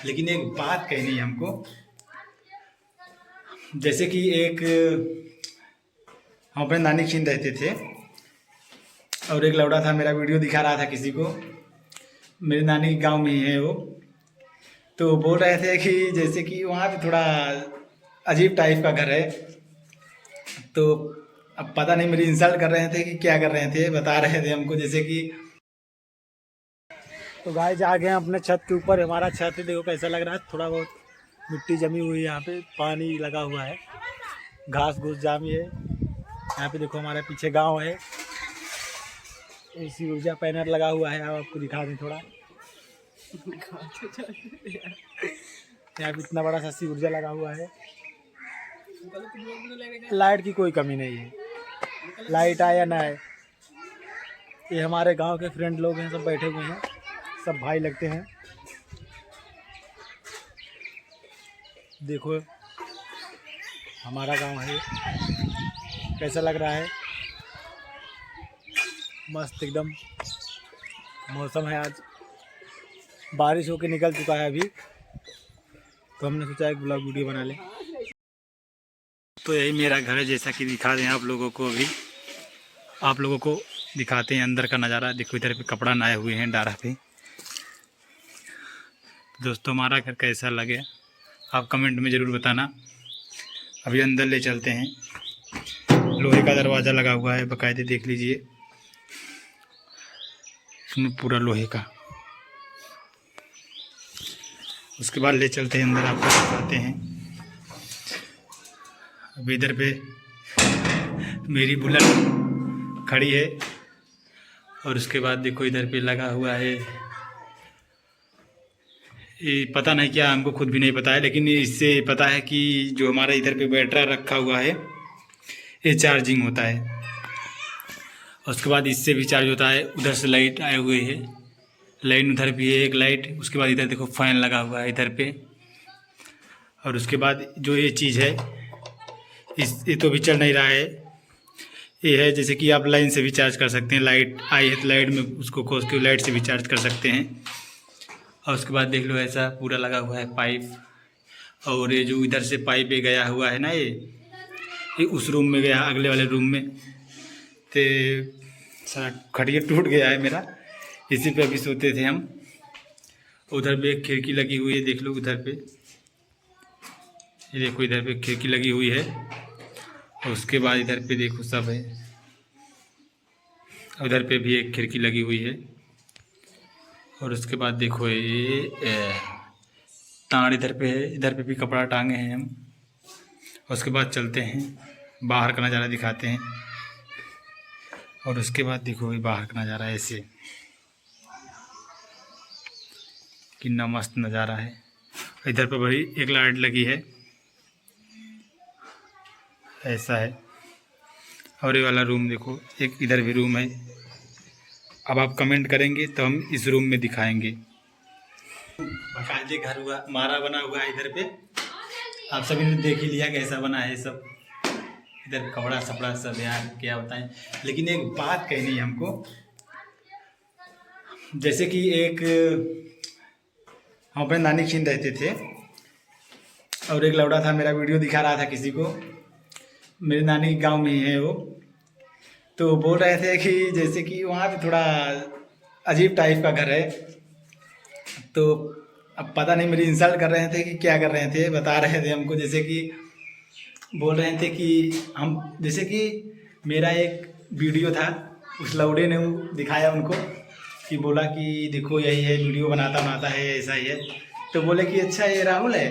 लेकिन एक बात कहनी है हमको। जैसे कि एक हम अपने नानी खीन रहते थे और एक लौड़ा था, मेरा वीडियो दिखा रहा था किसी को। मेरे नानी के गांव में ही है वो। तो बोल रहे थे कि जैसे कि वहाँ पे थोड़ा अजीब टाइप का घर है। तो अब पता नहीं, मेरी इंसल्ट कर रहे थे कि क्या कर रहे थे, बता रहे थे हमको जैसे कि। तो गाइस आ गए हैं अपने छत के ऊपर। हमारा छत देखो कैसा लग रहा है, थोड़ा बहुत मिट्टी जमी हुई है, यहाँ पे पानी लगा हुआ है, घास घूस जामी है। यहाँ पे देखो हमारे पीछे गांव है, एसी ऊर्जा पैनल लगा हुआ है। अब आपको दिखा दें थोड़ा। यहाँ पे इतना बड़ा सा सी ऊर्जा लगा हुआ है। लाइट की कोई कमी नहीं है, लाइट आए या ना आए। ये हमारे गांव के फ्रेंड लोग हैं, सब बैठे हुए हैं, सब भाई लगते हैं। देखो हमारा गांव है, कैसा लग रहा है, मस्त एकदम मौसम है। आज बारिश होके निकल चुका है अभी, तो हमने सोचा एक ब्लॉग वीडियो बना ले। तो यही मेरा घर है, जैसा कि दिखा दें आप लोगों को। अभी आप लोगों को दिखाते हैं अंदर का नज़ारा। देखो इधर पे कपड़ा नहाए हुए हैं डारा पे। दोस्तों हमारा घर कैसा लगे आप कमेंट में ज़रूर बताना। अभी अंदर ले चलते हैं। लोहे का दरवाज़ा लगा हुआ है बाकायदे, देख लीजिए इसमें पूरा लोहे का। उसके बाद ले चलते हैं अंदर, आपको दिखाते हैं। अभी इधर पे मेरी बुलेट खड़ी है और उसके बाद देखो इधर पे लगा हुआ है, ये पता नहीं क्या, हमको खुद भी नहीं पता है, लेकिन इससे पता है कि जो हमारा इधर पे बैटरा रखा हुआ है ये चार्जिंग होता है। और उसके बाद इससे भी चार्ज होता है। उधर से लाइट आए हुए है, लाइन उधर भी है एक लाइट। उसके बाद इधर देखो फैन लगा हुआ है इधर पे। और उसके बाद जो ये चीज़ है ये तो भी चल नहीं रहा है। ये है जैसे कि आप लाइन से भी चार्ज कर सकते हैं। लाइट आई है तो लाइट में उसको खोज के लाइट से भी चार्ज कर सकते हैं। और उसके बाद देख लो ऐसा पूरा लगा हुआ है पाइप। और ये जो इधर से पाइप ये गया हुआ है ना, ये उस रूम में गया, अगले वाले रूम में। तो सारा खटिया टूट गया है मेरा, इसी पे अभी सोते थे हम। उधर पे एक खिड़की लगी हुई है, देख लो उधर पे, ये देखो इधर पे खिड़की लगी हुई है। और उसके बाद इधर पे देखो सब है, उधर पे भी एक खिड़की लगी हुई है। और उसके बाद देखो ये तार इधर पे है, इधर पे भी कपड़ा टांगे हैं हम। और उसके बाद चलते हैं बाहर का नज़ारा दिखाते हैं। और उसके बाद देखो ये बाहर का नज़ारा ऐसे, कितना मस्त नज़ारा है। इधर पे बड़ी एक लाइट लगी है, ऐसा है। और ये वाला रूम देखो, एक इधर भी रूम है। अब आप कमेंट करेंगे तो हम इस रूम में दिखाएंगे। बाकायदे घर हुआ हमारा बना हुआ है इधर पे। आप सभी ने देख ही लिया कैसा बना है सब। इधर कपड़ा सपड़ा सब यार क्या बताएं। लेकिन एक बात कहनी है हमको। जैसे कि एक हम अपने नानी खीन रहते थे और एक लौड़ा था, मेरा वीडियो दिखा रहा था किसी को। मेरे नानी के गांव में ही है वो। तो बोल रहे थे कि जैसे कि वहाँ पे थोड़ा अजीब टाइप का घर है। तो अब पता नहीं, मेरी इंसल्ट कर रहे थे कि क्या कर रहे थे, बता रहे थे हमको। जैसे कि बोल रहे थे कि हम, जैसे कि मेरा एक वीडियो था, उस लौड़े ने दिखाया उनको कि बोला कि देखो यही है, वीडियो बनाता है, ऐसा ही है। तो बोले कि अच्छा ये राहुल है।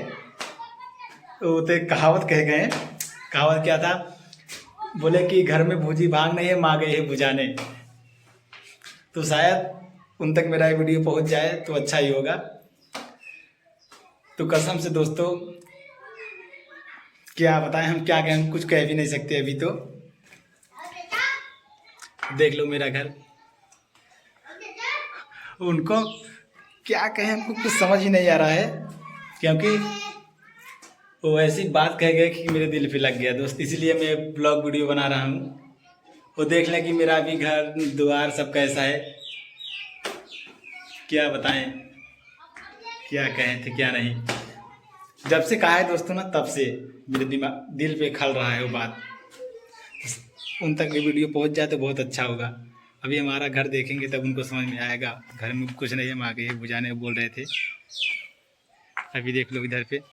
तो कहावत कह गए। कहावत क्या था, बोले कि घर में भूजी भाग नहीं है, माँ गई है बुझाने। तो शायद उन तक मेरा वीडियो पहुंच जाए तो अच्छा ही होगा। तो कसम से दोस्तों क्या बताएं, हम क्या कहें, हम कुछ कह भी नहीं सकते अभी। तो देख लो मेरा घर, उनको क्या कहें, हमको कुछ समझ ही नहीं आ रहा है। क्योंकि वो ऐसी बात कह गए कि मेरे दिल पे लग गया दोस्त, इसलिए मैं ब्लॉग वीडियो बना रहा हूँ। वो देख लें कि मेरा भी घर द्वार सब कैसा है, क्या बताएं क्या कहें थे क्या नहीं। जब से कहा है दोस्तों ना, तब से मेरे दिल पे खल रहा है वो बात। उन तक ये वीडियो पहुंच जाए तो बहुत अच्छा होगा। अभी हमारा घर देखेंगे तब उनको समझ में आएगा। घर में कुछ नहीं, हम आगे बुझाने बोल रहे थे। अभी देख लो इधर पे